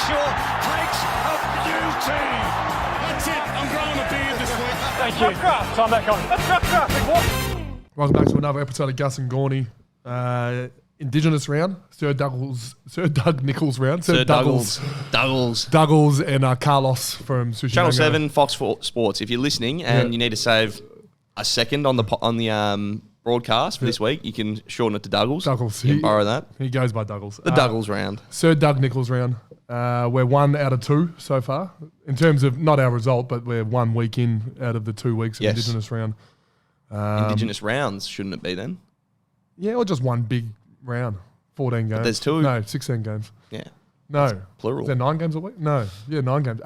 Brayshaw takes a beauty. That's it. I'm growing a beard this week. Thank you. Time back on. Welcome back to another episode of Gus and Gawny. Indigenous round, Sir Doug Nichols round. Sir Douglas. Douglas and Carlos from Sushi Channel Mango. 7, Fox Sports. If you're listening and you need to save a second on the broadcast for this week, you can shorten it to Douglas. Douglas. You can borrow that. He goes by Douglas. The Douglas round. Sir Doug Nichols round. We're 1 out of 2 so far. In terms of, not our result, but we're 1 week in out of the 2 weeks of Indigenous round. Indigenous rounds, shouldn't it be then? Yeah, or just one big round. 14 games. there's 2? No, 16 games. Yeah. No. Plural. Is there 9 games a week? No. Yeah, 9 games.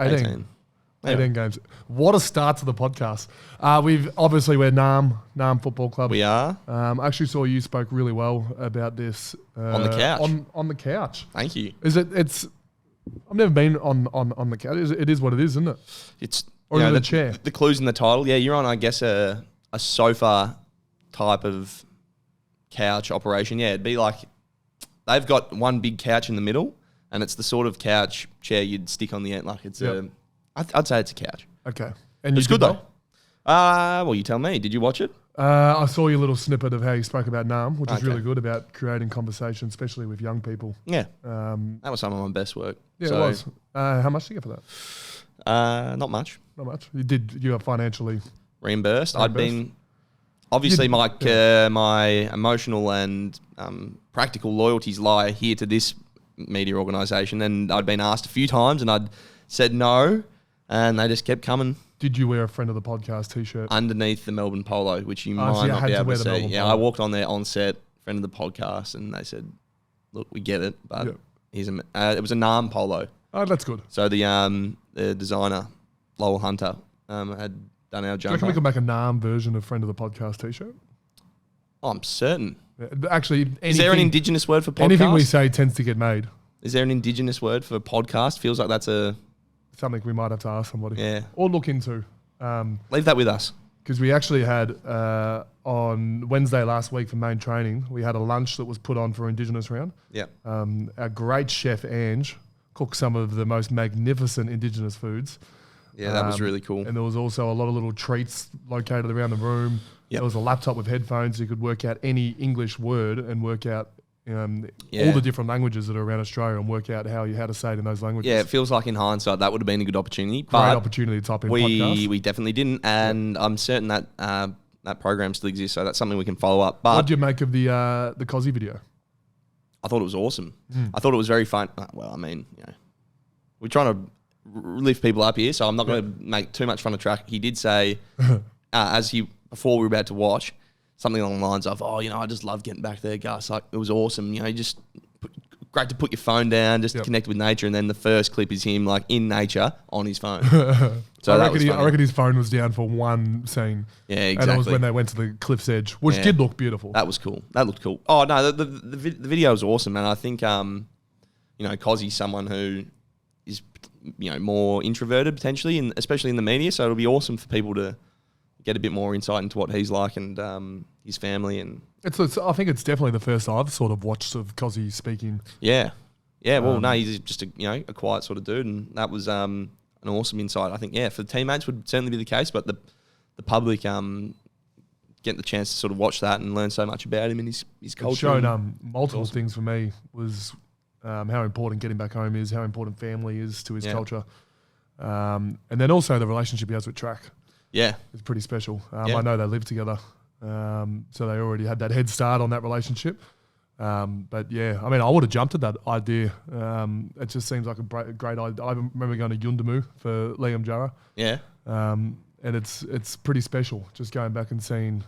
18 games. What a start to the podcast. We're Narrm Football Club. We are. I actually saw you spoke really well about this. On the couch. On the couch. Thank you. It's I've never been on the couch. It is what it is, isn't it? It's or in the chair. The clues in the title. Yeah, you're on, I guess, a sofa type of couch operation. Yeah, it'd be like they've got one big couch in the middle, and it's the sort of couch chair you'd stick on the end. Like it's I'd say it's a couch. Okay, and it's good though. Well, you tell me. Did you watch it? I saw your little snippet of how you spoke about Narrm, which is really good about creating conversation, especially with young people. Yeah, that was some of my best work. Yeah, it was. How much did you get for that? Not much. Not much. You are financially reimbursed. I'd been obviously my emotional and practical loyalties lie here to this media organisation, and I'd been asked a few times, and I'd said no, and they just kept coming. Did you wear a friend of the podcast t-shirt? Underneath the Melbourne polo, which you might not be able to see. Yeah, polo. I walked on there on set, friend of the podcast, and they said, look, we get it, but here's it was a Narrm polo. Oh, that's good. So the designer, Lowell Hunter, had done our jumper. Do you reckon we could make a Narrm version of friend of the podcast t-shirt? Oh, I'm certain. Yeah, actually, is there an Indigenous word for podcast? Anything we say tends to get made. Is there an Indigenous word for podcast? Feels like that's something we might have to ask somebody. Yeah. Or look into. Leave that with us. Because we actually had, on Wednesday last week for main training, we had a lunch that was put on for Indigenous round. Yeah. Our great chef, Ange, cooked some of the most magnificent Indigenous foods. Yeah, that was really cool. And there was also a lot of little treats located around the room. Yep. There was a laptop with headphones. You could work out any English word and work out all the different languages that are around Australia and work out how to say it in those languages. Yeah, it feels like in hindsight that would have been a good opportunity. Great opportunity to type in podcast. We definitely didn't, and I'm certain that that program still exists, so that's something we can follow up. But what did you make of the Cozzy video? I thought it was awesome. I thought it was very fun. Well, I mean, we're trying to lift people up here, so I'm not going to make too much fun of track. He did say, before we were about to watch, something along the lines of, I just love getting back there, Gus. Like, it was awesome. Great to put your phone down, just to connect with nature. And then the first clip is him, like, in nature on his phone. So I reckon his phone was down for one scene. Yeah, exactly. And it was when they went to the cliff's edge, which did look beautiful. That was cool. That looked cool. Oh, no, the video was awesome. And I think, Cozzy's someone who is, more introverted potentially, and especially in the media. So it'll be awesome for people to get a bit more insight into what he's like and his family. And I think it's definitely the first I've sort of watched of Cozzy speaking. Yeah. Yeah, well, no, he's just a quiet sort of dude, and that was an awesome insight. I think, for the teammates would certainly be the case, but the public getting the chance to sort of watch that and learn so much about him and his culture. It showed multiple things for me was how important getting back home is, how important family is to his culture, and then also the relationship he has with track. Yeah. It's pretty special. I know they live together, so they already had that head start on that relationship. But yeah, I mean, I would have jumped at that idea. It just seems like a great idea. I remember going to Yundamu for Liam Jarrah. Yeah. And it's pretty special just going back and seeing.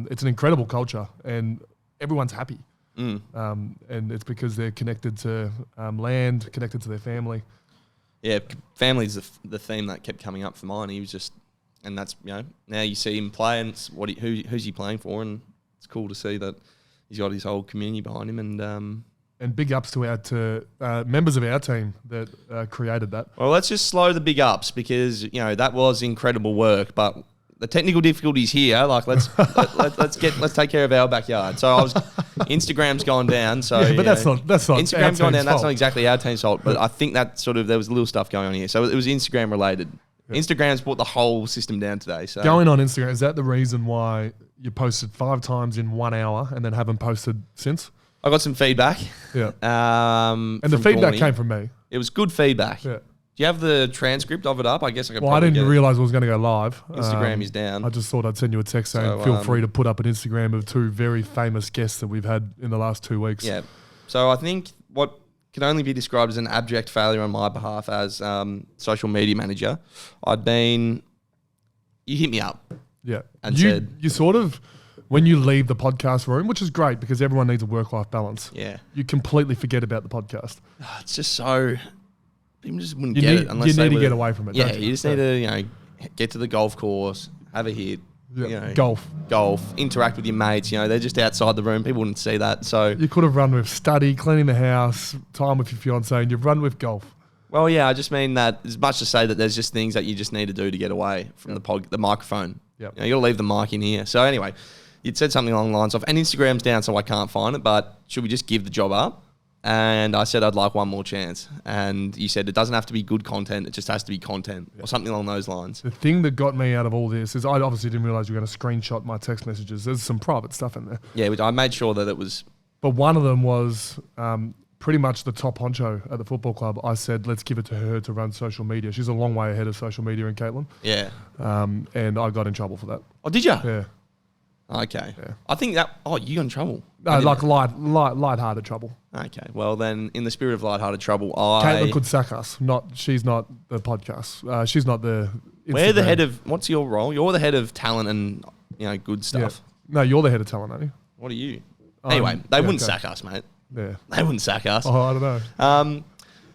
It's an incredible culture and everyone's happy. And it's because they're connected to land, connected to their family. Yeah, family's the theme that kept coming up for mine. He was just, and that's, now you see him play and it's who's he playing for, and it's cool to see that he's got his whole community behind him. And big ups to members of our team that created that. Well, let's just slow the big ups because, that was incredible work, but the technical difficulties here. Like let's take care of our backyard. So I was Instagram's gone down. So Yeah, but that's not Instagram's gone down. That's fault. not exactly our team's fault. But I think that sort of there was a little stuff going on here. So it was Instagram related. Yeah. Instagram's brought the whole system down today. So going on Instagram, is that the reason why you posted 5 times in 1 hour and then haven't posted since? I got some feedback. Yeah. And the feedback came from me. It was good feedback. Yeah. Do you have the transcript of it up? I guess I could. Well, I didn't realize it was going to go live. Instagram is down. I just thought I'd send you a text saying feel free to put up an Instagram of 2 very famous guests that we've had in the last 2 weeks. Yeah. So I think what can only be described as an abject failure on my behalf as social media manager. You hit me up. Yeah. And said you sort of, when you leave the podcast room, which is great because everyone needs a work-life balance. Yeah. You completely forget about the podcast. It's just so... People just wouldn't You get need, it unless you they need to were, get away from it. Yeah, don't you just need to get to the golf course, have a hit, golf, interact with your mates. They're just outside the room. People wouldn't see that. So you could have run with study, cleaning the house, time with your fiance, and you've run with golf. Well, yeah, I just mean that as much to say that there's just things that you just need to do to get away from the microphone. Yep. You got to leave the mic in here. So anyway, you'd said something along the lines of, and Instagram's down, so I can't find it. But should we just give the job up? And I said I'd like one more chance. And you said it doesn't have to be good content, it just has to be content or something along those lines. The thing that got me out of all this is I obviously didn't realise you were going to screenshot my text messages. There's some private stuff in there. Yeah, which I made sure that it was... But one of them was pretty much the top honcho at the football club. I said, let's give it to her to run social media. She's a long way ahead of social media in Caitlin. Yeah. And I got in trouble for that. Oh, did you? Yeah. Okay. Yeah. I think that... Oh, you got in trouble? No, like light-hearted trouble. Okay. Well, then, in the spirit of light-hearted trouble, Caitlin could sack us. She's not the podcast. She's not the Instagram. We're the head of... What's your role? You're the head of talent and, good stuff. Yeah. No, you're the head of talent, aren't you? What are you? Anyway, they wouldn't sack us, mate. Yeah. They wouldn't sack us. Oh, I don't know.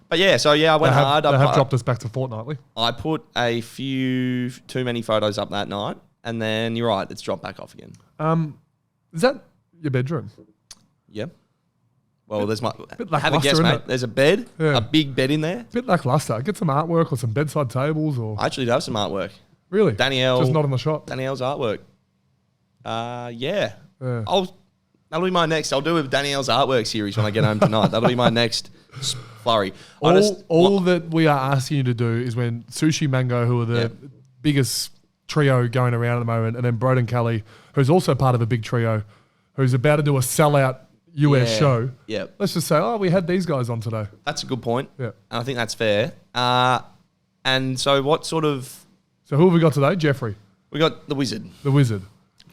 But yeah, so yeah, I went hard. They have dropped us back to fortnightly. I put a few too many photos up that night, and then you're right, it's dropped back off again. Is that your bedroom? Yep. Well, there's my... bit Have a guess, lacklustre, mate. isn't it? There's a bed, Yeah. a big bed in there. Bit lackluster. Get some artwork or some bedside tables or... I actually do have some artwork. Really? Danielle... Just not in the shop. Danielle's artwork. Yeah. Yeah. That'll be my next... I'll do a Danielle's artwork series when I get home tonight. That'll be my next flurry. All that we are asking you to do is when Sushi Mango, who are the biggest trio going around at the moment, and then Broden Kelly, who's also part of a big trio, who's about to do a sellout US show. Yeah. Let's just say, we had these guys on today. That's a good point. Yeah. And I think that's fair. And so what sort of... So who have we got today? Jeffrey. We got the Wizard. The Wizard.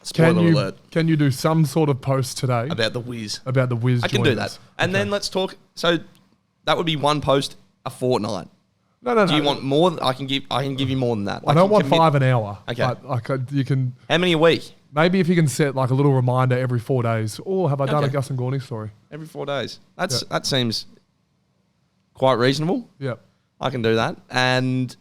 Spoiler alert. Can you do some sort of post today About the Wiz. about the Wiz? I can do that. And then let's talk... So that would be one post a fortnight. No. Do you want more? I can give you more than that. I don't want 5 an hour. Okay. But you can... How many a week? Maybe if you can set like a little reminder every 4 days. Oh, have I done a Okay. Gus and Gawny story? Every 4 days. That seems quite reasonable. Yep. I can do that. And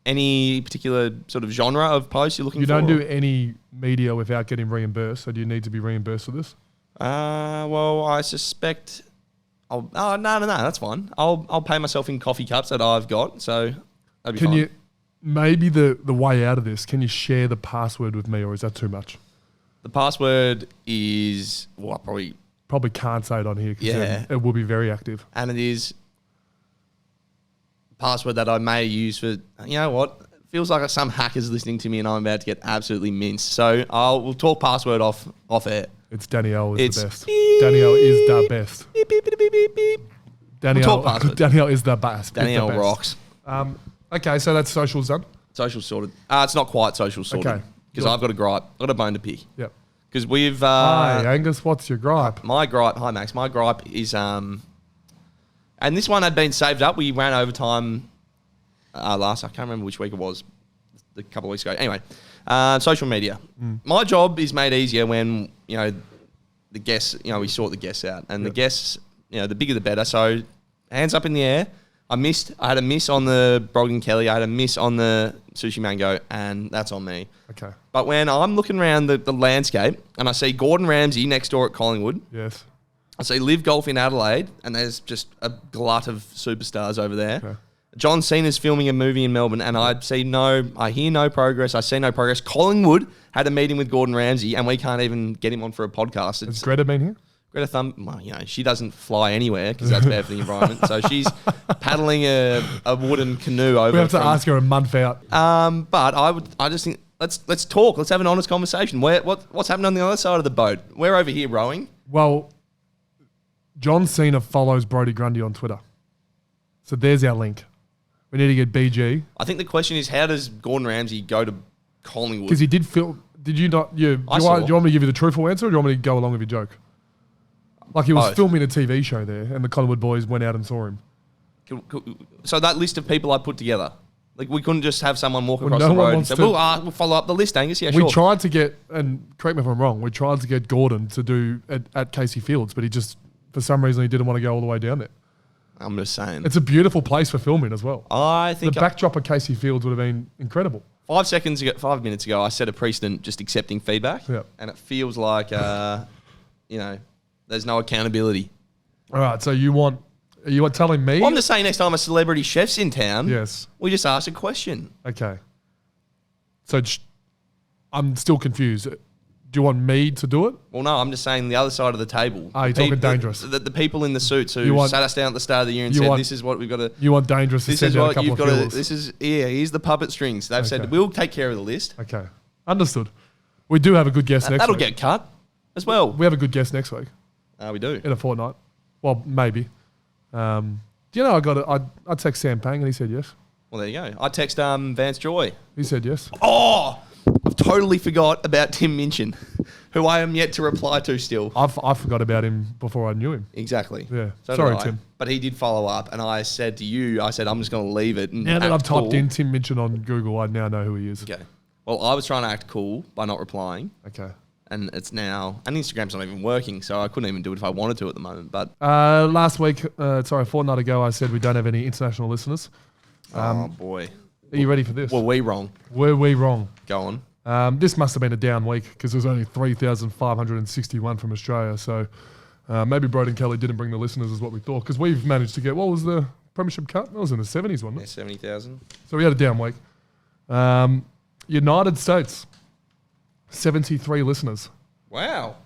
any particular sort of genre of post you're looking You for? don't do any media without getting reimbursed, so do you need to be reimbursed for this? Well, I suspect... no, that's fine. I'll pay myself in coffee cups that I've got, so that'd be Can fine. you, maybe the way out of this, can you share the password with me or is that too much? The password is... Well, I Probably can't say it on here because Yeah. it will be very active. and it is password that I may use for, you know what, feels like some hacker's listening to me and I'm about to get absolutely minced. So we'll talk password off air. It's Danielle is It's the best. Danielle is the best. Beep, beep, beep, beep, beep, beep. Danielle, talk password. Danielle is the best. Danielle is the best. rocks. Okay, so that's socials done. Social sorted. It's not quite social sorted. Okay. Because I've got a gripe. I've got a bone to pick. Yep. Because we've... Hi, Angus, what's your gripe? My gripe... Hi, Max. My gripe is... And this one had been saved up. We ran overtime last... I can't remember which week it was. A couple of weeks ago. Anyway. Social media. My job is made easier when, the guests... we sort the guests out. And the guests... the bigger the better. So, hands up in the air. I had a miss on the Brogdon Kelly. I had a miss on the Sushi Mango. And that's on me. Okay. But when I'm looking around the landscape and I see Gordon Ramsay next door at Collingwood, Yes. I see Live Golf in Adelaide, and there's just a glut of superstars over there. Okay. John Cena's filming a movie in Melbourne, and I hear no progress. I see no progress. Collingwood had a meeting with Gordon Ramsay, and we can't even get him on for a podcast. Has Greta been here? Greta Thunberg, well, she doesn't fly anywhere because that's bad for the environment. So she's paddling a wooden canoe over. We have to ask her a month out. But I just think let's talk. Let's have an honest conversation. What's happening on the other side of the boat? We're over here rowing. Well, John Cena follows Brodie Grundy on Twitter, so there's our link. We need to get BG. I think the question is, how does Gordon Ramsay go to Collingwood? Because he did film. Did you not? Do you want me to give you the truthful answer, or do you want me to go along with your joke? Like he was filming a TV show there, and the Collingwood boys went out and saw him. So that list of people I put together, like we couldn't just have someone walk across the road and say, we'll follow up the list, Angus. Yeah, sure. We tried to get, and correct me if I'm wrong, we tried to get Gordon to do at Casey Fields, but he just, for some reason, he didn't want to go all the way down there. I'm just saying. It's a beautiful place for filming as well. I think the backdrop of Casey Fields would have been incredible. 5 minutes ago, I set a precedent just accepting feedback, and it feels like, there's no accountability. All right, so you are telling me? Well, I'm just saying next time a celebrity chef's in town, yes, we just ask a question. Okay. So I'm still confused. Do you want me to do it? Well, no, I'm just saying the other side of the table. You're talking dangerous. The people in the suits who sat us down at the start of the year and said, this is what we've got to... You want dangerous to send out a couple of fielders. Here's the puppet strings. They've said, we'll take care of the list. Okay. Understood. We do have a good guest next week. That'll get cut as well. We have a good guest next week. We do. In a fortnight. Well, maybe. Do you know, I text Sam Pang and he said yes. Well, there you go. I text Vance Joy. He said yes. Oh, I've totally forgot about Tim Minchin, who I am yet to reply to still. I forgot about him before I knew him. Exactly. Yeah. So sorry, Tim. But he did follow up, and I said to you, I'm just going to leave it. And now that I've typed in Tim Minchin on Google, I now know who he is. Okay. Well, I was trying to act cool by not replying. Okay. And it's now... And Instagram's not even working, so I couldn't even do it if I wanted to at the moment. But a fortnight ago, I said we don't have any international listeners. Oh, boy. Are you ready for this? Were we wrong? Were we wrong? Go on. This must have been a down week because there's only 3,561 from Australia. So maybe Broden Kelly didn't bring the listeners is what we thought, because we've managed to get... What was the Premiership Cup? That was in the 70s, wasn't it? Yeah, 70,000. So we had a down week. United States, 73 listeners. Wow.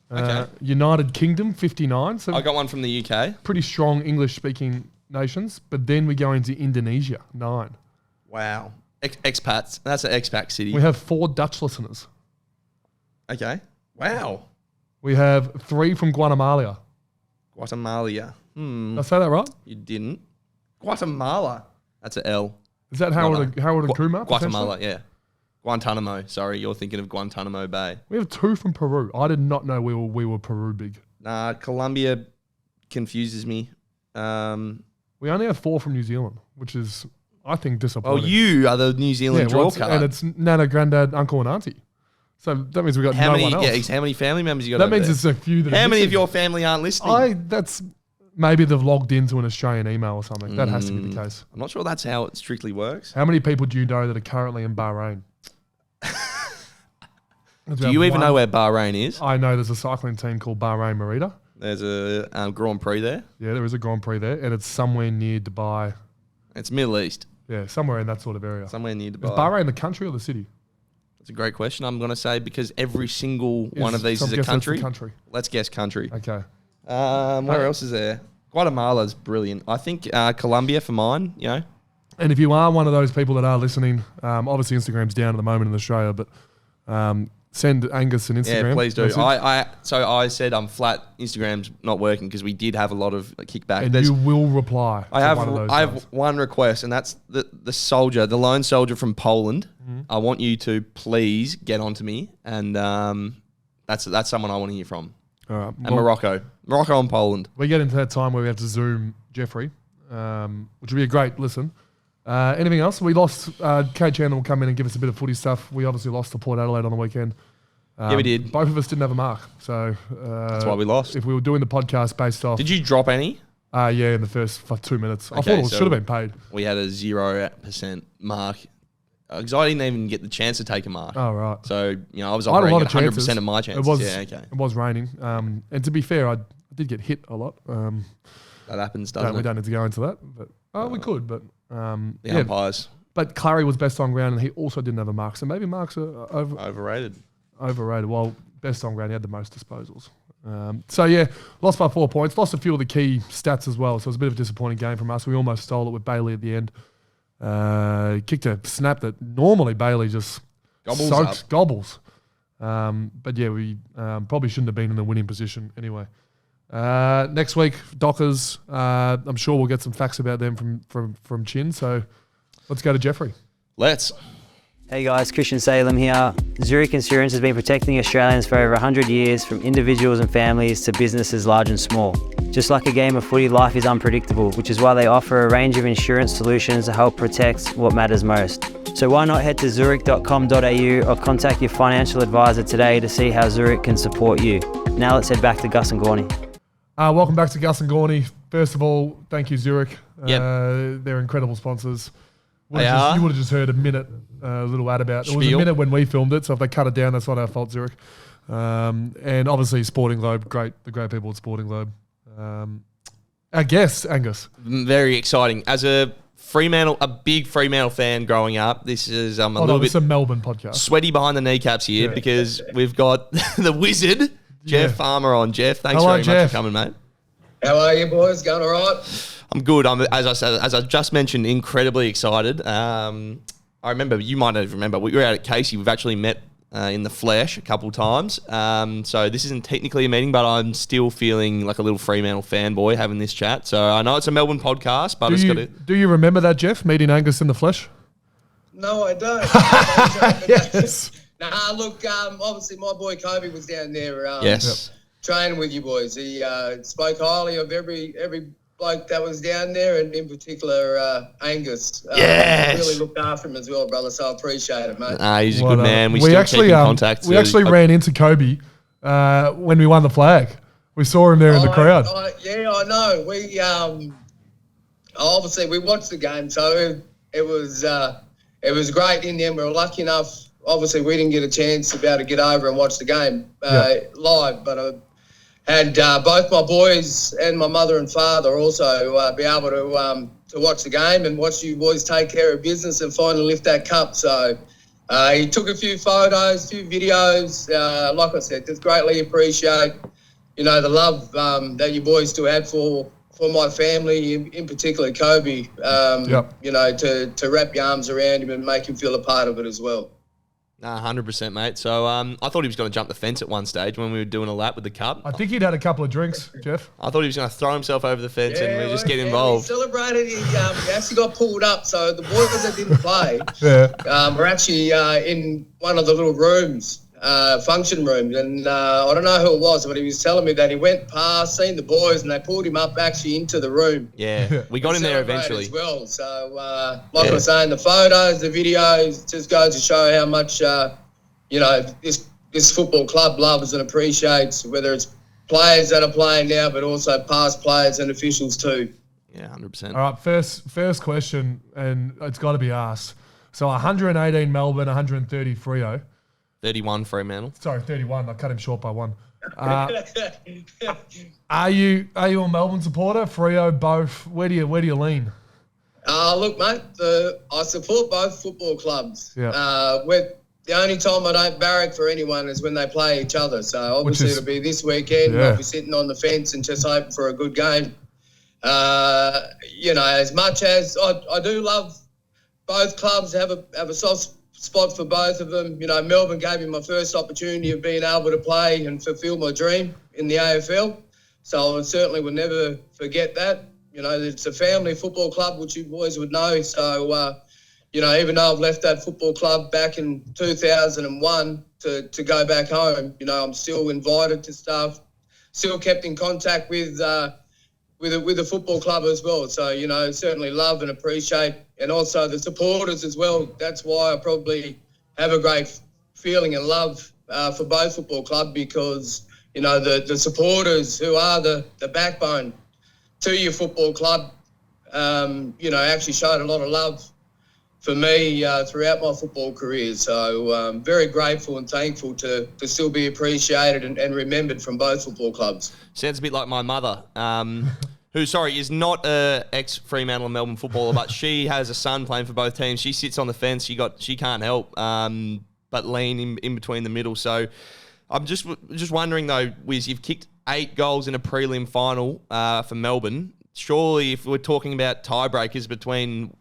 Okay. United Kingdom, 59. So I got one from the UK. Pretty strong English-speaking nations. But then we go into Indonesia, 9. Wow. Expats. That's an expat city. We have 4 Dutch listeners. Okay. Wow. We have 3 from Guatemala. Guatemala. Did I say that right? You didn't. Guatemala. That's an L. Is that Harold and Kumar? Guatemala, yeah. Guantanamo. Sorry, you're thinking of Guantanamo Bay. We have 2 from Peru. I did not know we were Peru big. Nah, Colombia confuses me. We only have 4 from New Zealand, which is, I think, disappointing. Oh, you are the New Zealand draw card. And it's Nana, Granddad, Uncle and Auntie. So that means we've got no one else. Yeah, how many family members you got? That means it's a few that How many of your family aren't listening? Maybe they've logged into an Australian email or something. That has to be the case. I'm not sure that's how it strictly works. How many people do you know that are currently in Bahrain? Do you even know where Bahrain is? I know there's a cycling team called Bahrain Merida. There's a Grand Prix there. Yeah, there is a Grand Prix there, and it's somewhere near Dubai. It's Middle East. Yeah, somewhere in that sort of area. Somewhere near Dubai. Is Bahrain the country or the city? That's a great question. I'm going to say because every single one of these is a country. Let's guess country. Okay. Where else is there? Guatemala's brilliant. I think Colombia for mine, you know. And if you are one of those people that are listening, obviously Instagram's down at the moment in Australia, but send Angus an Instagram. Yeah, please do. Message. So I said I'm flat. Instagram's not working because we did have a lot of kickback. And you will reply. I have one request, and that's the lone soldier from Poland. Mm-hmm. I want you to please get onto me, and that's someone I want to hear from. All right. And Morocco and Poland. We get into that time where we have to Zoom Jeffrey, which would be a great listen. Anything else? We lost. Kate Chandler will come in and give us a bit of footy stuff. We obviously lost to Port Adelaide on the weekend. Yeah, we did. Both of us didn't have a mark, so that's why we lost. If we were doing the podcast based off, did you drop any? Yeah, in the first 2 minutes. Okay, I thought it should have been paid. We had a 0% mark. Because I didn't even get the chance to take a mark. Oh, right. So, I was operating at 100% of my chances. It was raining. And to be fair, I did get hit a lot. That happens, doesn't it? We don't need to go into that. But We could, but The umpires. But Clary was best on ground, and he also didn't have a mark. So maybe marks are Overrated. Well, best on ground, he had the most disposals. Lost by 4 points. Lost a few of the key stats as well. So it was a bit of a disappointing game from us. We almost stole it with Bailey at the end. Kicked a snap that normally Bailey just gobbles. But yeah, we probably shouldn't have been in the winning position anyway. Next week, Dockers. I'm sure we'll get some facts about them from Chin. So let's go to Jeffrey. Let's. Hey guys, Christian Salem here. Zurich Insurance has been protecting Australians for over 100 years, from individuals and families to businesses large and small. Just like a game of footy, life is unpredictable, which is why they offer a range of insurance solutions to help protect what matters most. So why not head to zurich.com.au or contact your financial advisor today to see how Zurich can support you. Now let's head back to Gus and Gawny. Welcome back to Gus and Gawny. First of all, thank you, Zurich. Yep. They're incredible sponsors. You They are. would have just heard a minute, little ad about it. It was a Spiel. minute when we filmed it, so if they cut it down, that's not our fault, Zurich. And obviously, Sporting Globe, the great people at Sporting Globe. Our guest, Angus. Very exciting. As a big Fremantle fan growing up, this is a little It's bit a Melbourne podcast. sweaty behind the kneecaps here because we've got the wizard, Jeff Farmer, on. Jeff, thanks Hello, very Jeff. much for coming, mate. How are you boys? Going all right? I'm good. As I just mentioned, incredibly excited. I remember, you might not even remember, we were out at Casey. We've actually met in the flesh a couple times. So this isn't technically a meeting, but I'm still feeling like a little Fremantle fanboy having this chat. So I know it's a Melbourne podcast, but Do you remember that, Jeff, meeting Angus in the flesh? No, I don't. Yes. Nah, look, obviously my boy Kobe was down there yes. training with you boys. He spoke highly of every bloke that was down there, and in particular Angus. Yes. Really looked after him as well, brother, so I appreciate it, mate. He's a good man. We still keep in contact. We actually ran into Kobe when we won the flag. We saw him there in the crowd. I know. We obviously we watched the game, so it was great in the end. We were lucky enough. Obviously, we didn't get a chance to be able to get over and watch the game live, but I had both my boys and my mother and father also be able to watch the game and watch you boys take care of business and finally lift that cup. So he took a few photos, a few videos. Like I said, just greatly appreciate, the love that you boys still had for my family, in particular Kobe, to wrap your arms around him and make him feel a part of it as well. 100%, mate. So I thought he was going to jump the fence at one stage when we were doing a lap with the cup. I think he'd had a couple of drinks, Jeff. I thought he was going to throw himself over the fence and we just get involved. He celebrated. He actually got pulled up. So the boys that didn't play were actually in one of the little rooms, function rooms. And I don't know who it was, but he was telling me that he went past, seen the boys, and they pulled him up actually into the room. Yeah, we got in there eventually. As well. So I was saying, the photos, the videos, just goes to show how much, this football club loves and appreciates, whether it's players that are playing now, but also past players and officials too. Yeah, 100%. All right, first question, and it's got to be asked. So 118 Melbourne, 130 Freo. 31 Fremantle. Sorry, 31. I cut him short by one. Are you a Melbourne supporter? Freo, both? Where do you lean? Look, mate, I support both football clubs. Yeah. The only time I don't barrack for anyone is when they play each other. So obviously it'll be this weekend. Yeah. I'll be sitting on the fence and just hoping for a good game. As much as I do love both clubs, have a soft spot for both of them. Melbourne gave me my first opportunity of being able to play and fulfil my dream in the AFL. So I certainly will never forget that. It's a family football club, which you boys would know. So, even though I've left that football club back in 2001 to go back home, I'm still invited to stuff, still kept in contact with the football club as well. So, certainly love and appreciate, and also the supporters as well. That's why I probably have a great feeling and love for both football clubs, because, the supporters who are the backbone to your football club, actually showed a lot of love for me throughout my football career. So I'm very grateful and thankful to still be appreciated and remembered from both football clubs. Sounds a bit like my mother, who, is not a ex-Fremantle and Melbourne footballer, but she has a son playing for both teams. She sits on the fence. She can't help but lean in between the middle. So I'm just wondering, though, Wiz, you've kicked 8 goals in a prelim final for Melbourne. Surely, if we're talking about tiebreakers between,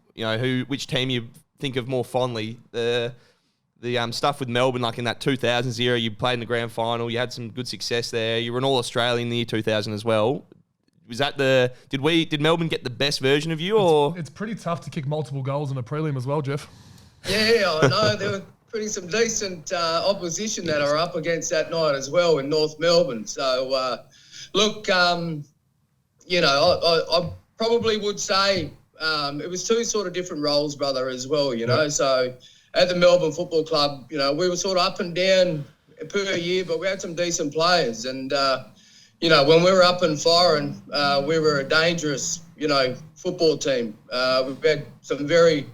which team you think of more fondly, the stuff with Melbourne, like in that 2000s era, you played in the grand final, you had some good success there. You were an All-Australian in the year 2000 as well. Was that did Melbourne get the best version of you, or? It's pretty tough to kick multiple goals in a prelim as well, Jeff. Yeah, I know. There were some decent opposition that are up against that night as well in North Melbourne. So, look, I probably would say it was 2 sort of different roles, brother, as well, So at the Melbourne Football Club, we were sort of up and down per year, but we had some decent players. And, when we were up and firing, we were a dangerous, football team. We've had some very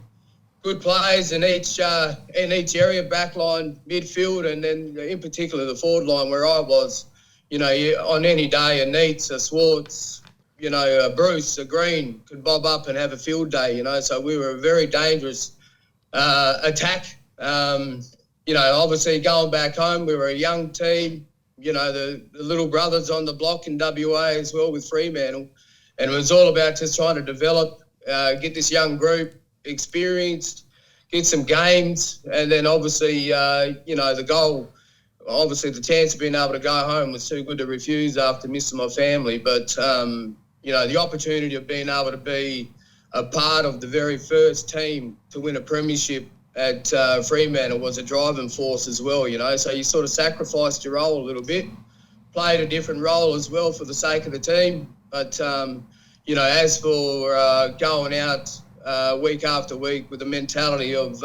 good players in each area, backline, midfield, and then in particular the forward line where I was. On any day, a Neitz, a Swartz, a Bruce, a Green could bob up and have a field day. So we were a very dangerous attack. Obviously going back home, we were a young team. The little brothers on the block in WA as well with Fremantle. And it was all about just trying to develop, get this young group experienced, get some games. And then obviously, the goal, obviously the chance of being able to go home was too good to refuse after missing my family. But, the opportunity of being able to be a part of the very first team to win a premiership at Fremantle was a driving force as well, So you sort of sacrificed your role a little bit, played a different role as well for the sake of the team. But, as for going out week after week with the mentality of,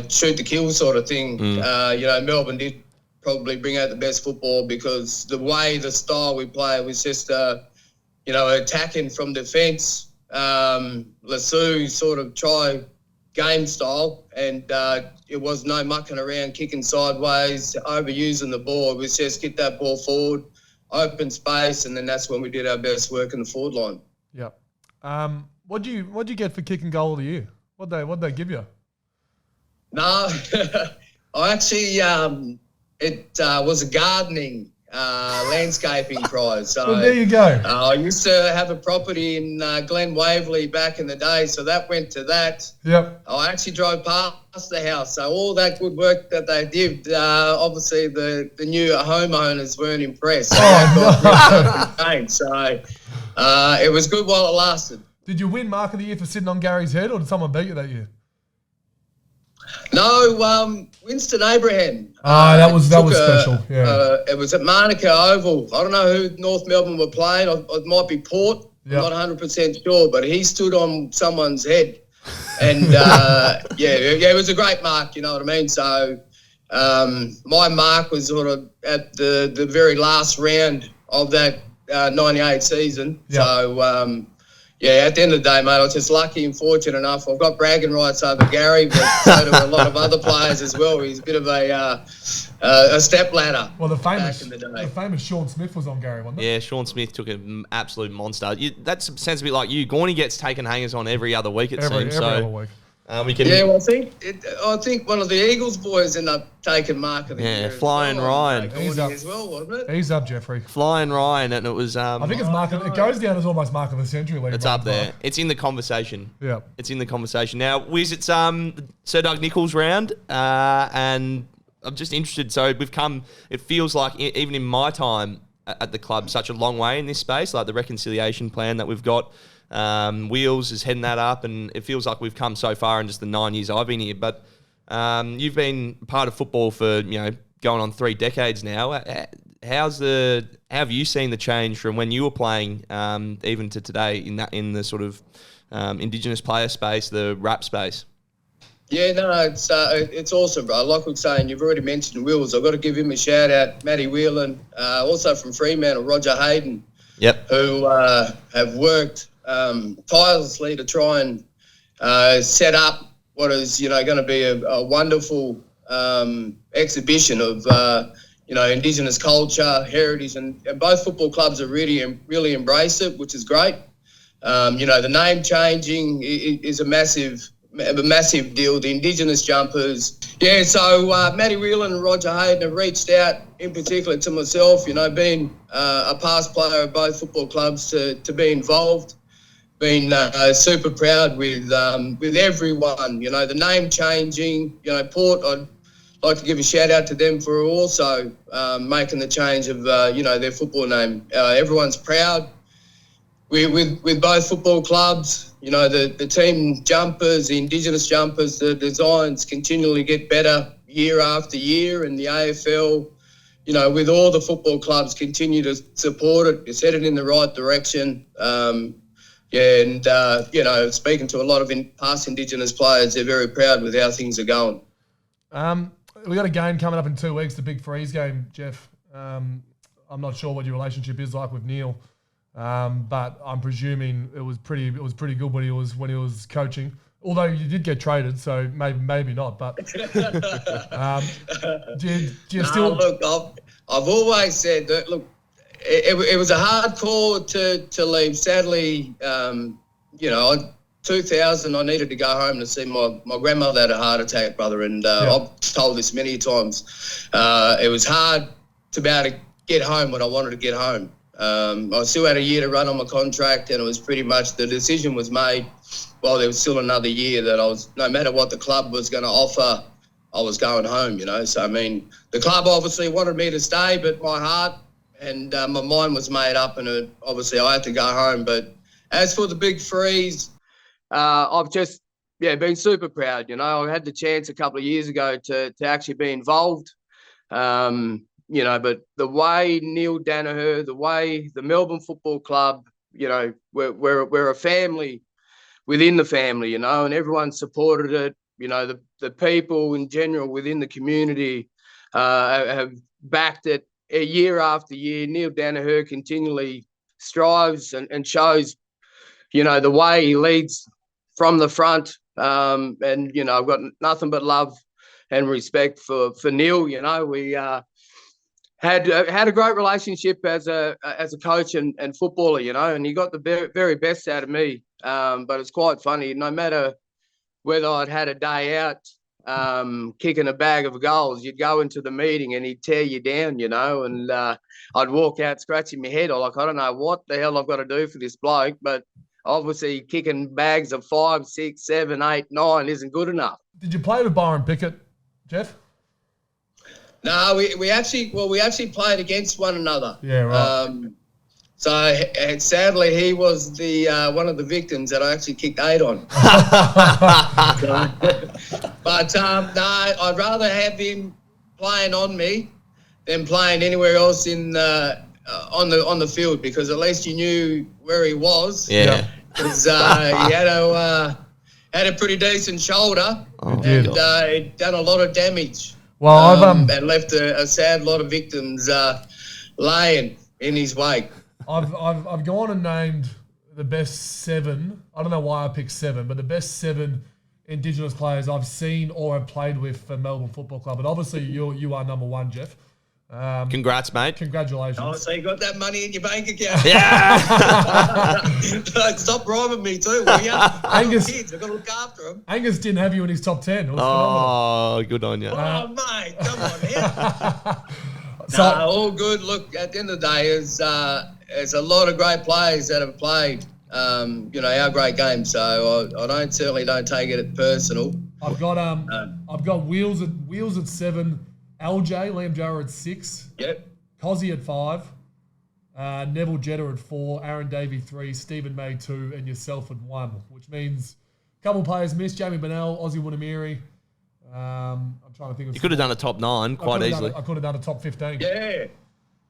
shoot the kill sort of thing, Melbourne did probably bring out the best football because the style we play was just, attacking from defence. Lasue sort of try game style, and it was no mucking around, kicking sideways, overusing the ball. It was just get that ball forward, open space, and then that's when we did our best work in the forward line. Yep. What'd you get for kicking goal of the year? What'd they give you? No, I actually it was a gardening landscaping prize. So well, there you go. I used to have a property in Glen Waverley back in the day, so that went to that. Yep. I actually drove past the house, so all that good work that they did, obviously the new homeowners weren't impressed. So it was good while it lasted. Did you win Mark of the Year for sitting on Gary's head, or did someone beat you that year? No, Winston Abraham. That was special. Yeah. It was at Manuka Oval. I don't know who North Melbourne were playing. It might be Port. Yep. I'm not 100% sure, but he stood on someone's head. And, it was a great mark, you know what I mean? So my mark was sort of at the very last round of that 98 season. Yep. So, at the end of the day, mate, I was just lucky and fortunate enough. I've got bragging rights over Gary, but so do a lot of other players as well. He's a bit of a step ladder. Well, the famous Sean Smith was on Gary, wasn't it? Yeah, Sean Smith took an absolute monster. That sounds a bit like you. Gawny gets taken hangers on every other week, it seems. Every other week. I think one of the Eagles boys ended up taking Mark of the year. Flying Ryan. He's up. As well, wasn't it? He's up, Jeffrey. Flying Ryan, and it was. I think it's Mark. It goes down as almost Mark of the Century. It's up there. It's in the conversation. Yeah, it's in the conversation now. Wiz, it's Sir Doug Nicholls round, and I'm just interested. So we've come. It feels like even in my time at the club, such a long way in this space. Like the reconciliation plan that we've got. Wheels is heading that up, and it feels like we've come so far in just the 9 years I've been here. But you've been part of football for going on 3 decades now. How have you seen the change from when you were playing even to today in the sort of Indigenous player space, the rap space? Yeah, no, it's awesome, bro. Like we're saying, you've already mentioned Wills. I've got to give him a shout out, Matty Whelan, also from Fremantle, Roger Hayden. Yep. Who have worked tirelessly to try and set up what is going to be a wonderful exhibition of Indigenous culture, heritage, and both football clubs have really embraced it, which is great. The name changing is a massive deal. The Indigenous jumpers. Yeah, so Matty Whelan and Roger Hayden have reached out, in particular to myself, being a past player of both football clubs, to be involved. Been super proud with everyone. The name changing. Port, I'd like to give a shout out to them for also making the change of their football name. Everyone's proud with both football clubs. The team jumpers, the Indigenous jumpers, the designs continually get better year after year, and the AFL, with all the football clubs, continue to support it. It's headed in the right direction. Speaking to a lot of past Indigenous players, they're very proud with how things are going. We got a game coming up in 2 weeks, the Big Freeze game, Jeff. I'm not sure what your relationship is like with Neil, but I'm presuming it was pretty good when he was coaching. Although you did get traded, so maybe not. But do you still? Look, I've always said that. Look, it was a hard call to leave. Sadly, 2000, I needed to go home to see my grandmother had a heart attack, brother, and I've told this many times. It was hard to be able to get home when I wanted to get home. I still had a year to run on my contract, and it was pretty much the decision was made while there was still another year that I was, no matter what the club was going to offer, I was going home, So, I mean, the club obviously wanted me to stay, but my heart and my mind was made up, and obviously I had to go home. But as for the Big Freeze, I've just, been super proud. I had the chance a couple of years ago to actually be involved. But the way Neil Danaher, the way the Melbourne Football Club, we're a family within the family, and everyone supported it. The people in general within the community have backed it year after year. Neil Danaher continually strives and shows, the way he leads from the front. I've got nothing but love and respect for Neil. We had a great relationship as a coach and footballer, and he got the very best out of me. But it's quite funny. No matter whether I'd had a day out kicking a bag of goals, you'd go into the meeting and he'd tear you down, and I'd walk out scratching my head. I don't know what the hell I've got to do for this bloke, but obviously kicking bags of 5, 6, 7, 8, 9 isn't good enough. Did you play with Byron Pickett, Jeff? No, we actually played against one another. Yeah, right. So sadly, he was the one of the victims that I actually kicked 8 on. But no, I'd rather have him playing on me than playing anywhere else on the field, because at least you knew where he was. Yeah. Because he had a pretty decent shoulder, and he'd done a lot of damage. Well, and left a sad lot of victims laying in his wake. I've gone and named the best 7. I don't know why I picked 7, but the best 7 Indigenous players I've seen or have played with for Melbourne Football Club. And obviously you are number 1, Jeff. Congrats, mate. Congratulations. Oh, so you got that money in your bank account? Yeah. Stop bribing me too, will you? Angus, kids, I've got to look after them. Angus didn't have you in his top 10. It was phenomenal. Good on you. Oh, mate, come on, man. So, all good. Look, at the end of the day, there's a lot of great players that have played, our great game. So I certainly don't take it personal. I've got Wheels at 7, LJ, Liam Jarrah at 6. Yep. Cozzy at 5. Neville Jetta at 4. Aaron Davey 3. Stephen May 2. And yourself at 1, which means a couple of players missed. Jamie Bennell, Ozzy Wunamiri. I'm trying to think of. You could have done a top 9 quite easily. I could have done a top 15. Yeah.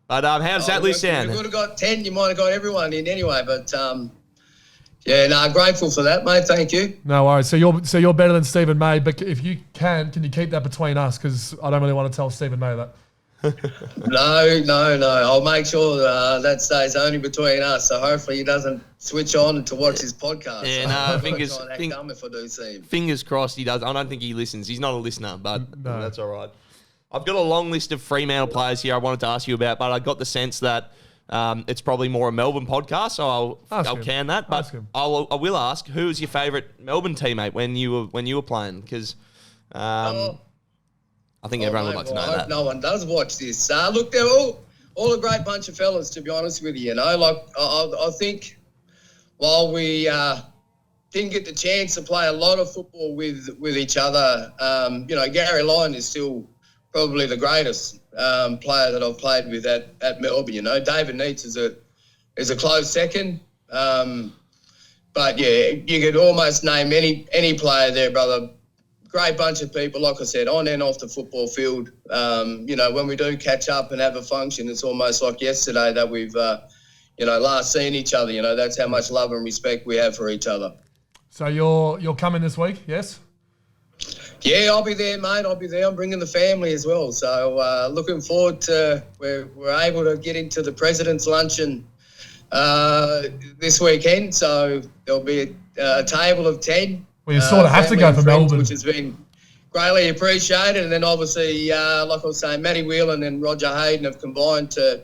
But how does that list sound? You could have got 10. You might have got everyone in anyway. But grateful for that, mate. Thank you. No worries. So you're better than Stephen May. But if you can you keep that between us? Because I don't really want to tell Stephen May that. No. I'll make sure that stays only between us. So hopefully he doesn't switch on to watch his podcast. Yeah, no, fingers crossed he does. I don't think he listens. He's not a listener, but No. that's all right. I've got a long list of Fremantle players here I wanted to ask you about, but I got the sense that it's probably more a Melbourne podcast, so I'll can that. But I will ask, who was your favourite Melbourne teammate when you were playing? Because I think everyone would like to know that. No one does watch this. Look, they're all a great bunch of fellas, to be honest with you. You know, like I think while we didn't get the chance to play a lot of football with each other, you know, Gary Lyon is still probably the greatest player that I've played with at Melbourne. You know, David Neitz is a close second. But yeah, you could almost name any player there, brother. Great bunch of people, like I said, on and off the football field. You know, when we do catch up and have a function, it's almost like yesterday that we've, you know, last seen each other. You know, that's how much love and respect we have for each other. So you're coming this week, yes? Yeah, I'll be there, mate. I'll be there. I'm bringing the family as well. So looking forward to we're able to get into the President's Luncheon this weekend. So there'll be a table of 10. Well, you sort of have to go for Melbourne, which has been greatly appreciated. And then obviously, like I was saying, Matty Whelan and Roger Hayden have combined to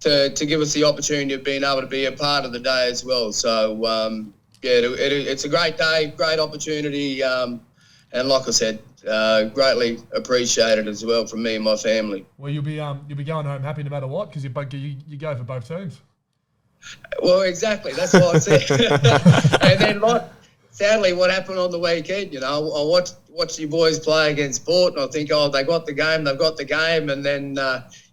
give us the opportunity of being able to be a part of the day as well. So yeah, it's a great day, great opportunity. And like I said, greatly appreciated as well from me and my family. Well, you'll be going home happy no matter what, because you go for both teams. Well, exactly. That's what I said. And then, sadly, what happened on the weekend, you know, I watched you boys play against Port, and I think, they've got the game, and then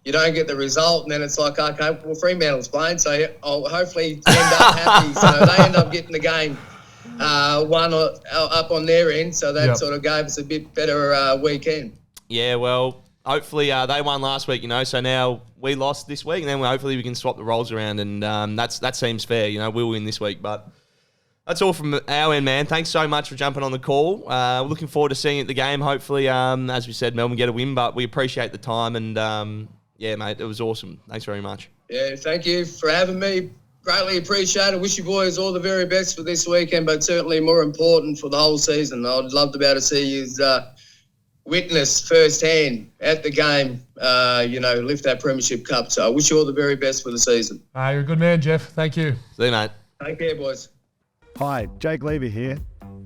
you don't get the result, and then it's like, okay, well, Fremantle's playing, so I'll hopefully end up happy. So they end up getting the game one up on their end, so that sort of gave us a bit better weekend. Yeah, well, hopefully they won last week, you know, so now we lost this week, and then hopefully we can swap the roles around, and that seems fair, you know, we'll win this week, but that's all from our end, man. Thanks so much for jumping on the call. We're looking forward to seeing you at the game. Hopefully, as we said, Melbourne get a win, but we appreciate the time, and yeah, mate, it was awesome. Thanks very much. Yeah, thank you for having me. Greatly appreciate it. Wish you boys all the very best for this weekend, but certainly more important for the whole season. I'd love to be able to see you witness firsthand at the game, you know, lift that premiership cup. So I wish you all the very best for the season. You're a good man, Jeff. Thank you. See you, mate. Take care, boys. Hi, Jake Lever here.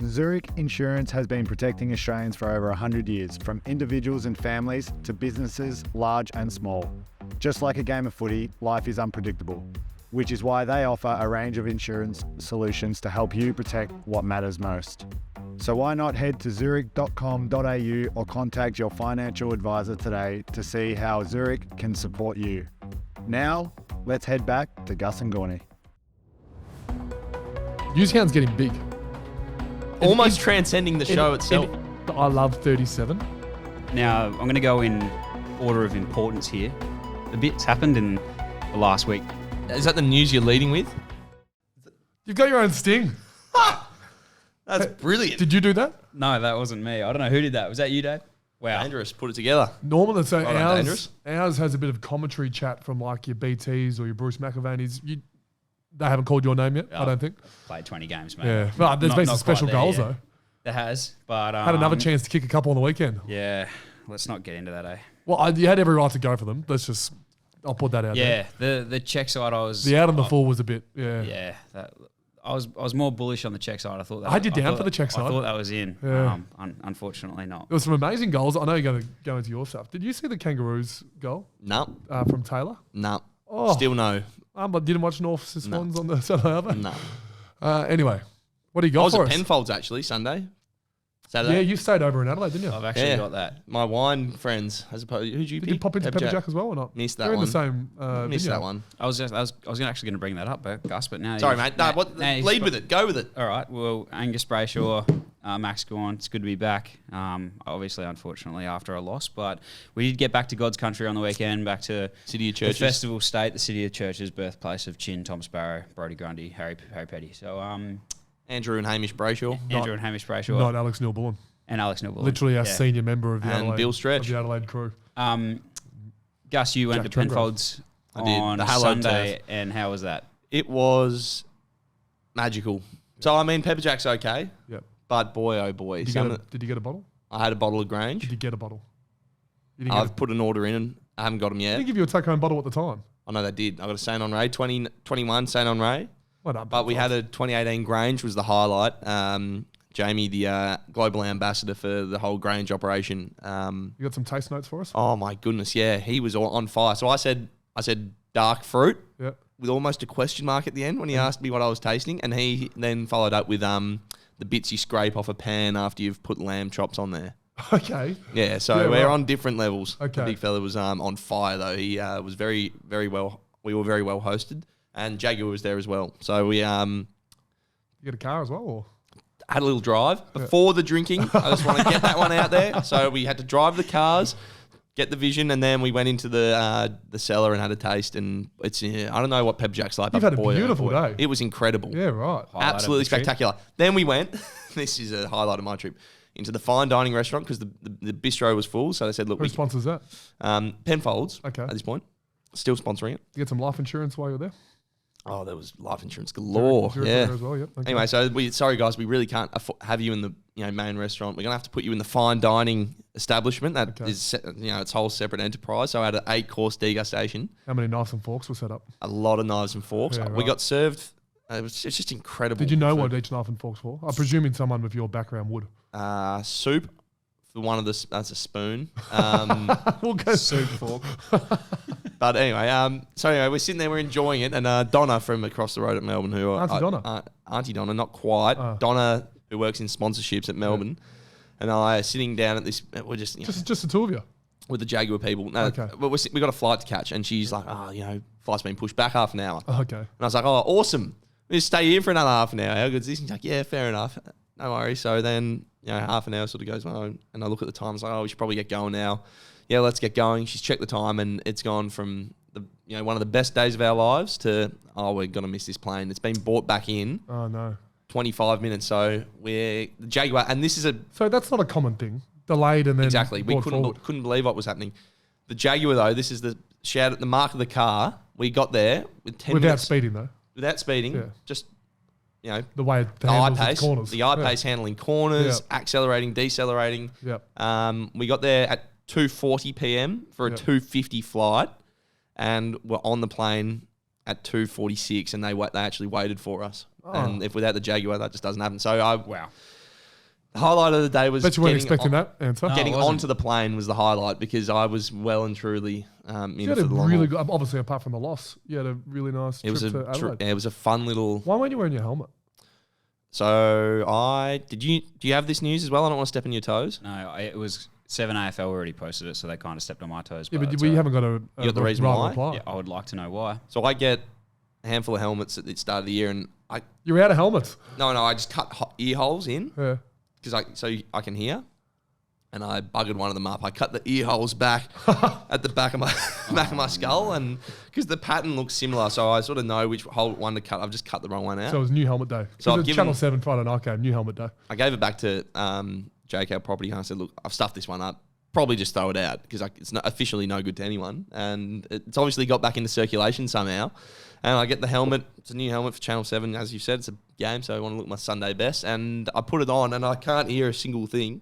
Zurich Insurance has been protecting Australians for over 100 years, from individuals and families to businesses large and small. Just like a game of footy, life is unpredictable, which is why they offer a range of insurance solutions to help you protect what matters most. So why not head to zurich.com.au or contact your financial advisor today to see how Zurich can support you. Now, let's head back to Gus and Gawny. News count's getting big. Almost transcending the show itself. I love 37. Now, I'm going to go in order of importance here. A bit's happened in the last week. Is that the news you're leading with? You've got your own sting. That's brilliant. Did you do that? No, that wasn't me. I don't know who did that. Was that you, Dave? Wow. Dangerous. Put it together. Normally, so Dangerous. ours has a bit of commentary chat from like your BTs or your Bruce McAvaney's. They haven't called your name yet, I don't think. Played 20 games, mate. Yeah. But there's been some special goals, though. There has, but... had another chance to kick a couple on the weekend. Yeah. Let's not get into that, eh? Well, you had every right to go for them. I'll put that out there. Yeah. The Czech side, I was... The out on the full was a bit, yeah. Yeah. I was more bullish on the Czech side. I thought that... I did down for the Czech side. I thought that was in. Yeah. Unfortunately not. There was some amazing goals. I know you're going to go into your stuff. Did you see the Kangaroos goal? No. From Taylor? No. Oh. Still no. But didn't watch North Swans on the Saturday other? No. Anyway, what do you got for us? I was at Penfolds actually Saturday. Yeah, you stayed over in Adelaide, didn't you? I've actually got that. My wine friends, as opposed, who'd you pick? Did you pop into Pepper Jack as well or not? Missed that They're one. In the same. Missed that one. I was actually going to bring that up, Gus, but now. Sorry, mate. Lead with it. Go with it. All right. Well, Angus Brayshaw, Max Gawn. It's good to be back. Obviously, unfortunately, after a loss, but we did get back to God's country on the weekend. Back to City of Churches, the festival state, the City of Churches, birthplace of Chin, Tom Sparrow, Brodie Grundy, Harry Petty. So Andrew and Hamish Brayshaw. Not Alex Neil-Bullen. And Alex Neil-Bullen. Literally our senior member of the and Adelaide, Bill Stretch. of the Adelaide crew. Gus, you went to Penfolds on Sunday, and how was that? It was magical. So, I mean, Pepper Jack's okay. Yep. But boy, oh boy. Did you get a bottle? I had a bottle of Grange. Did you get a bottle? You didn't, I've put an order in and I haven't got them they yet. didn't give you a take-home bottle at the time. I know they did. I got a Saint Honore 2021 Saint Honore, Well done, but we had a 2018 Grange was the highlight. Jamie, the global ambassador for the whole Grange operation. You got some taste notes for us? Oh my goodness, yeah, he was on fire. So I said dark fruit Yeah. with almost a question mark at the end when he asked me what I was tasting, and he then followed up with the bits you scrape off a pan after you've put lamb chops on there. Okay. Yeah, so Yeah, we're right. on different levels. Okay. The big fella was on fire though. He was very, very well. We were very well hosted, and Jaguar was there as well. So we You get a car as well? Or? had a little drive before the drinking. I just want to get that one out there. So we had to drive the cars, get the vision, and then we went into the cellar and had a taste. And it's I don't know what Pep Jack's like. You've but had a boy, oh beautiful boy, day. It was incredible. Yeah, right. Highlight of Absolutely the trip. spectacular. Then we went. This is a highlight of my trip. Into the fine dining restaurant because the bistro was full. So they said, look, Who sponsors that? Penfolds Okay. at this point, still sponsoring it. You get some life insurance while you're there? Oh, there was life insurance galore. Insurance Yeah. there as well, yep. Okay. Anyway, so sorry guys, we really can't have you in the main restaurant. We're gonna have to put you in the fine dining establishment that is its whole separate enterprise. So I had an 8-course degustation, How many knives and forks were set up? a lot of knives and forks. Yeah, We right. got served. It's just incredible. Did you know food. what each knife and forks for? I'm presuming someone with your background would. Soup for one of the that's a spoon. We'll go Soup fork. But anyway, so anyway, we're sitting there, we're enjoying it, and Donna from across the road at Melbourne, who Auntie Donna? Auntie Donna, not quite, Oh. Donna, who works in sponsorships at Melbourne, and I are sitting down at this. We're just just the two of you. with the Jaguar people. No, Okay. but we got a flight to catch, and she's like, flight's been pushed back half an hour. Oh, okay. And I was like, oh, awesome. We just stay here for another half an hour. How good's this? And she's like, yeah, fair enough. No worries. So then, half an hour sort of goes on, and I look at the time. I was like, oh, we should probably get going now. Yeah, let's get going. She's checked the time, and it's gone from one of the best days of our lives to, we're going to miss this plane. It's been brought back in Oh, no. 25 minutes. So we're the Jaguar, and this is So that's not a common thing. Delayed and then exactly. We brought couldn't forward. believe what was happening. The Jaguar, though, this is the shout at the mark of the car. We got there with 10 Without minutes. speeding, though. Without speeding. Yeah. Just, The way it the eye handles its pace. corners. The eye pace handling corners, Yeah. accelerating, decelerating. Yep. We got there at 2:40 p.m. for a Yep. 2:50 flight, and we're on the plane at 2:46, and they actually waited for us. Oh. And if without the Jaguar, that just doesn't happen. So Wow. the highlight of the day was Bet you weren't getting expecting on- that answer. No. Getting it wasn't. onto the plane was the highlight because I was well and truly in You it had for a the long really haul. good, obviously apart from the loss, you had a really nice It was trip to Adelaide. it was a fun little. Why weren't you wearing your helmet? So do you have this news as well? I don't want to step on your toes. No, it was 7AFL already posted it, so they kind of stepped on my toes. Yeah, but it's we all right. haven't got a You got the reason right why? reply. Yeah, I would like to know why. So I get a handful of helmets at the start of the year, and You're out of helmets. I just cut ear holes in Yeah. because so I can hear, and I buggered one of them up. I cut the ear holes back at the back of my skull, and because the pattern looks similar, so I sort of know which one to cut. I've just cut the wrong one out. So it was new helmet day. So I've it's given- Channel 7 Friday night game, new helmet day. I gave it back to JK Property, and I said, look, I've stuffed this one up. Probably just throw it out because it's not officially no good to anyone, and it's obviously got back into circulation somehow. And I get the helmet. It's a new helmet for Channel 7, as you said. It's a game, so I want to look my Sunday best. And I put it on, and I can't hear a single thing.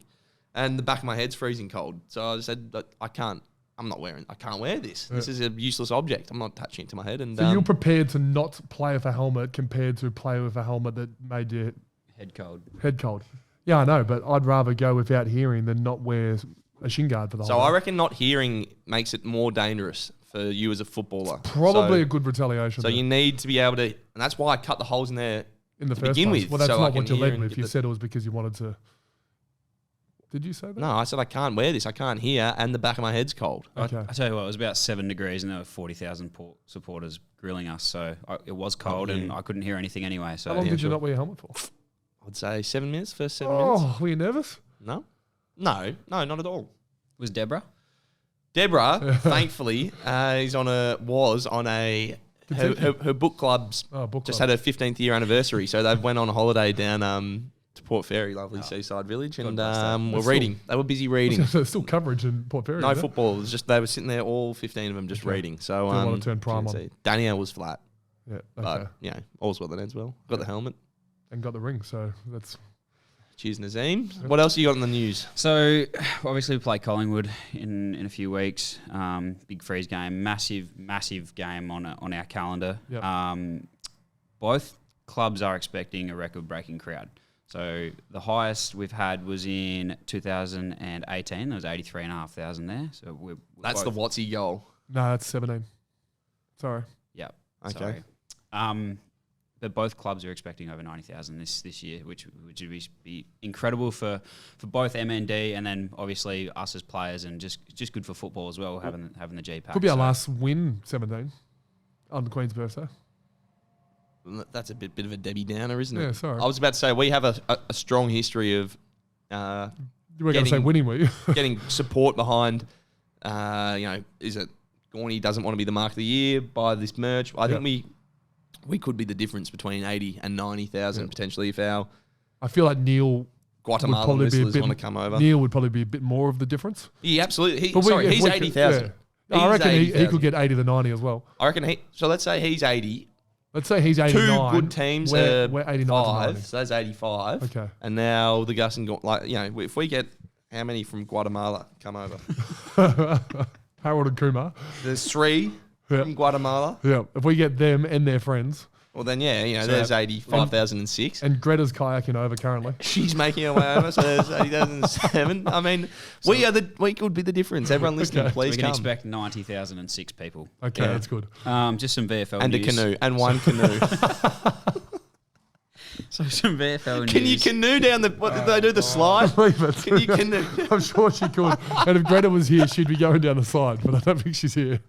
And the back of my head's freezing cold. So I said, I can't wear this. This is a useless object. I'm not attaching it to my head. And So you're prepared to not play with a helmet compared to play with a helmet that made your Head cold. head cold. Yeah, I know, but I'd rather go without hearing than not wear a shin guard for the So whole I day. reckon not hearing makes it more dangerous for you as a footballer. Probably So- a good retaliation. So there you need to be able to, and that's why I cut the holes in there in the to first begin place. with, Well, that's so I not can what you hear led and with. get You the- said it was because you wanted to. Did you say that? No, I said I can't wear this. I can't hear, and the back of my head's cold. Okay. I tell you what, it was about 7 degrees and there were 40,000 supporters grilling us. So it was cold and I couldn't hear anything anyway. So How long Yeah, did you sure. not wear your helmet for? I'd say 7 minutes, first 7 minutes. Oh, were you nervous? No, not at all. was Deborah? Deborah, thankfully, was on a her book club's Book just club. had her 15th year anniversary, so they went on a holiday down to Port Fairy, lovely seaside village, and bless that. we're That's reading. They were busy reading. So there's still coverage in Port Fairy. No isn't there? football. It was just they were sitting there, all 15 of them, just reading. So Didn't want to turn prime couldn't on. see. Danielle was flat, Yeah, okay. but all's well that ends well. Got the helmet. And got the ring, so that's Cheers, Nazim. What else you got in the news? So, obviously, we play Collingwood in a few weeks. Big freeze game, massive game on our calendar. Yep. Both clubs are expecting a record-breaking crowd. So, the highest we've had was in 2018. There was 83,500 there. So That's the Watsy goal. No, that's 17. Sorry. Yep. Okay. Sorry. But both clubs are expecting over 90,000 this year, which would be incredible for both MND and then obviously us as players, and just good for football as well, having the G Pack. Could be our last win, 17, on the Queen's birthday. That's a bit of a Debbie Downer, isn't it? Yeah, sorry. I was about to say we have a strong history of You were going to say winning, were you? getting support behind. Is it Gawny doesn't want to be the mark of the year by this merge? I think we could be the difference between 80 and 90,000 potentially if our I feel like Neil Guatemalan would probably be a listeners bit, want to come over. Neil would probably be a bit more of the difference. Yeah, absolutely. If He's we 80,000. yeah. I reckon he 80,000. could get 80 to 90 as well. I reckon so let's say he's 80. Let's say he's 89. Two good teams we're are 89 to 5, 90. so that's 85. Okay. And now the Gus and if we get how many from Guatemala come over? Harold and Kumar. There's 3 from Guatemala. Yeah. If we get them and their friends. Well, then, there's 85,006. And Greta's kayaking over currently. She's making her way over, so there's 80,007. I mean, we could be the difference. Everyone listening, please we can come. expect 90,006 people. Okay, that's good. Just some VFL And news. a canoe. And one canoe. So some VFL news. Can you canoe down the... What, did they do the slide? Believe it. Can you canoe? I'm sure she could. And if Greta was here, she'd be going down the slide, but I don't think she's here.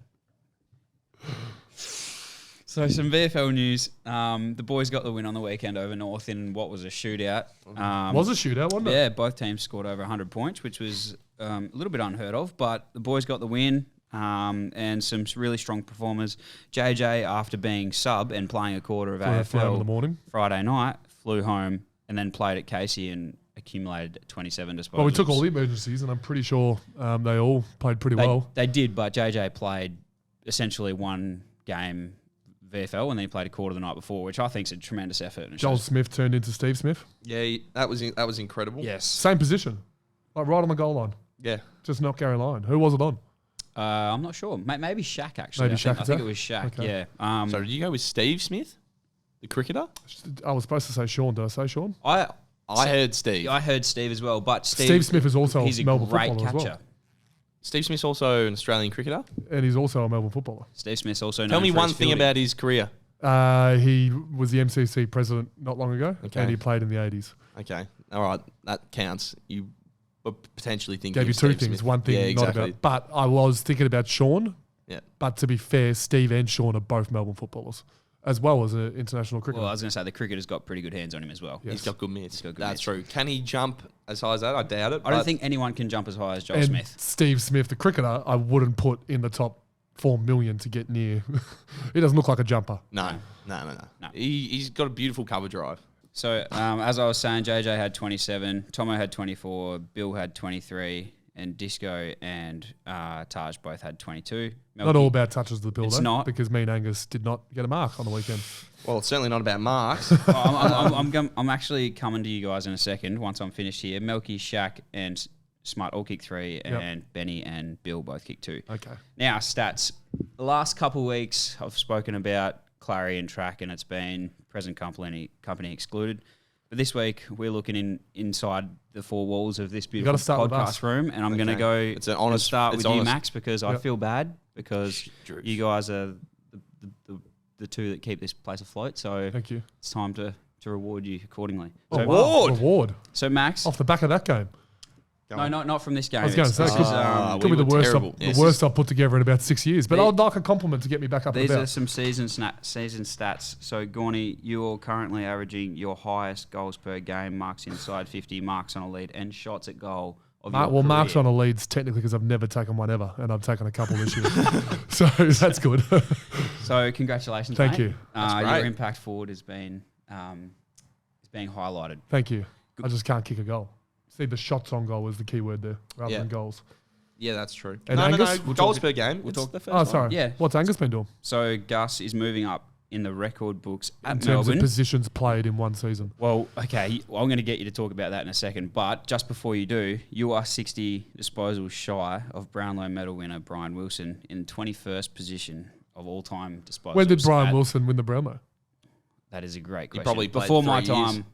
So some VFL news. The boys got the win on the weekend over North in what was a shootout. Was a shootout, wasn't it? Yeah, both teams scored over 100 points, which was a little bit unheard of, but the boys got the win. And some really strong performers. JJ, after being sub and playing a quarter of Flew home in AFL the morning. Friday night, flew home and then played at Casey and accumulated 27 disposals. Well, we took all the emergencies, and I'm pretty sure they all played pretty well. They did, but JJ played essentially one game VFL and then he played a quarter the night before, which I think is a tremendous effort. And Joel Smith turned into Steve Smith. Yeah, that was incredible. Yes. Same position, like right on the goal line. Yeah. Just not Gary Lyon. Who was it on? I'm not sure. Maybe Shaq, actually. Maybe I Shaq, think it was Shaq, okay. yeah. So did you go with Steve Smith, the cricketer? I was supposed to say Sean. Did I say Sean? I heard Steve. I heard Steve as well, but Steve Smith is also he's a a Melbourne great footballer catcher. as well. Steve Smith's also an Australian cricketer. And he's also a Melbourne footballer. Steve Smith's also known Tell me for one his thing fielding. about his career. He was the MCC president not long ago, Okay. and he played in the 80s. Okay, all right, that counts. You were potentially thinking Gave you of two Steve things. Smith. One thing, yeah, not exactly. about. But I was thinking about Sean. Yeah. But to be fair, Steve and Sean are both Melbourne footballers, as well as an international cricketer. Well, I was going to say the cricketer's got pretty good hands on him as well. Yeah. He's got good mitts. got good That's mitts. true. Can he jump as high as that? I doubt it. I don't but think anyone can jump as high as Joel and Smith. Steve Smith, the cricketer, I wouldn't put in the top 4 million to get near. He doesn't look like a jumper. No. No. He's got a beautiful cover drive. So, as I was saying, JJ had 27, Tomo had 24, Bill had 23, and Disco and Taj both had 22. Not Melky- all about touches of the bill, It's though, not. because me and Angus did not get a mark on the weekend. Well, it's certainly not about marks. I'm actually coming to you guys in a second once I'm finished here. Melky, Shaq, and Smart all kicked 3, and Benny and Bill both kicked 2. Okay. Now, stats. The last couple of weeks, I've spoken about Clary and track, and it's been present company excluded. But this week, we're looking inside the 4 walls of this beautiful gotta start with us. podcast room, and I'm going to Okay. go. It's an honest- start it's with you, honest. Max, because I Yep. feel bad because you guys are the two that keep this place afloat. So Thank you. it's time to reward you accordingly. Oh, So, wow. Reward. so Max, Off the back of that game. no, not from this game. I was going to say, This could, is, could we be the were worst, terrible. the Yes. worst I've put together in about 6 years. But The- I'd like a compliment to get me back up and These about. are some season stats. So, Gawny, you're currently averaging your highest goals per game, marks inside 50, marks on a lead, and shots at goal of your Well, marks career. on a leads technically because I've never taken one ever, and I've taken a couple this year. So that's good. So, congratulations, Thank mate. you. Your great. impact forward is being highlighted. Thank you. I just can't kick a goal. See, the shots on goal was the key word there, rather Yeah. than goals. Yeah, that's true. And no, Angus? goals per game. It's talk- the first Oh, one. sorry. Yeah. What's Angus been doing? So, Gus is moving up in the record books In at terms Melbourne. of positions played in one season. Well, okay, well, I'm going to get you to talk about that in a second. But just before you do, you are 60 disposals shy of Brownlow medal winner Brian Wilson in 21st position of all-time disposals. When did Brian Wilson win the Brownlow? That is a great question. probably played before my 3 years. time,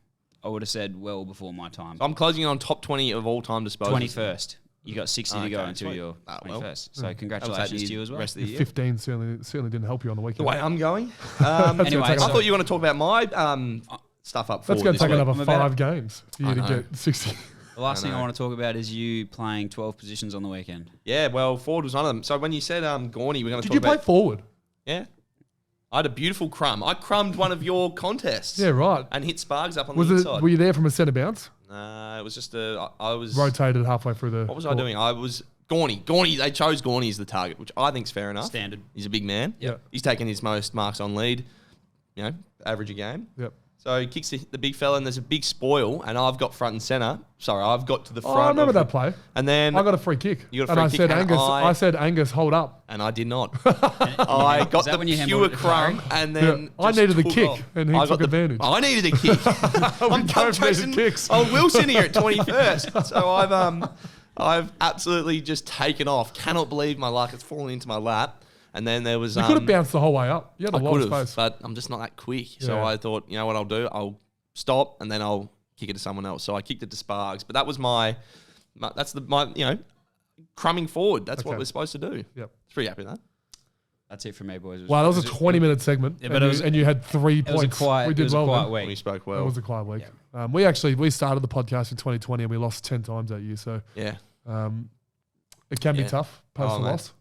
I would have said well before my time. So I'm closing in on top 20 of all-time disposals. 21st. You got 60 to go Okay, until sweet. you're Ah, well. 21st. So That congratulations was to you as well. Rest of the year. 15 certainly didn't help you on the The weekend. way I'm going. Anyway, I so- thought you were going to talk about my stuff up That's forward. going to this take week. another I'm about 5 games for you I to know. get 60. The last thing I know. want to talk about is you playing 12 positions on the weekend. Yeah, well, forward was one of them. So when you said Gawny, we're going to Did talk you play about... forward? Yeah. I had a beautiful crumb. I crumbed one of your contests. Yeah, right. And hit Spargs up on Was the it? inside. Were you there from a centre bounce? It was just I was... Rotated halfway through the. What was I court. doing? I was... Gawny. They chose Gawny as the target, which I think's fair enough. Standard. He's a big man. Yeah. He's taken his most marks on lead, average a game. Yep. So he kicks the big fella, and there's a big spoil, and I've got front and centre. Sorry, I've got to the front. Oh, I remember of the- that play. And then I got a free kick. You got a and free I kick, said, and Angus. I- I said, Angus, hold up. and I did not. I got that the when you pure handballed it to crumb, Harry? and then I just needed the took kick, off. and he I took got the- advantage. I needed a kick. I'm both chasing needed kicks. old Wilson here at 21st. So I've absolutely just taken off. Cannot believe my luck. It's fallen into my lap. And then there was... You could have bounced the whole way up. You had a I lot of could have, space. but I'm just not that quick. So Yeah. I thought, you know what I'll do? I'll stop, and then I'll kick it to someone else. So I kicked it to Spargs. But that was my crumbing forward. That's what Okay. we're supposed to do. Yep. Pretty happy with that. That's it for me, boys. Wow, that was a 20-minute segment, Yeah, but and, it was- and you had 3 It was points. a quiet, we did well. quiet then. week. We spoke That well. was a quiet week. We started the podcast in 2020 and we lost 10 times that year, so Yeah. it can be Yeah. tough post Oh, the mate. loss.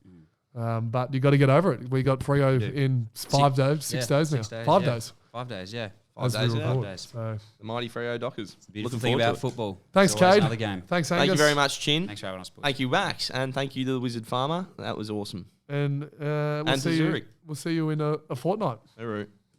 But you got to get over it. We got Freo do. in 5 days, 6 days now. 6 days, 5 yeah. days. 5 days, yeah. As we days, yeah. record. 5 days. So The mighty Freo Dockers. Beautiful Looking thing forward about to it. football. thanks, It's always Cade. Another game. Thanks, Angus. Thank you very much, Chin. Thanks for having us, boys. Thank you, Wax. And thank you to the Wizard Farmer. That was awesome. And we'll And to see you. Zurich. We'll see you in a fortnight. Hooroo.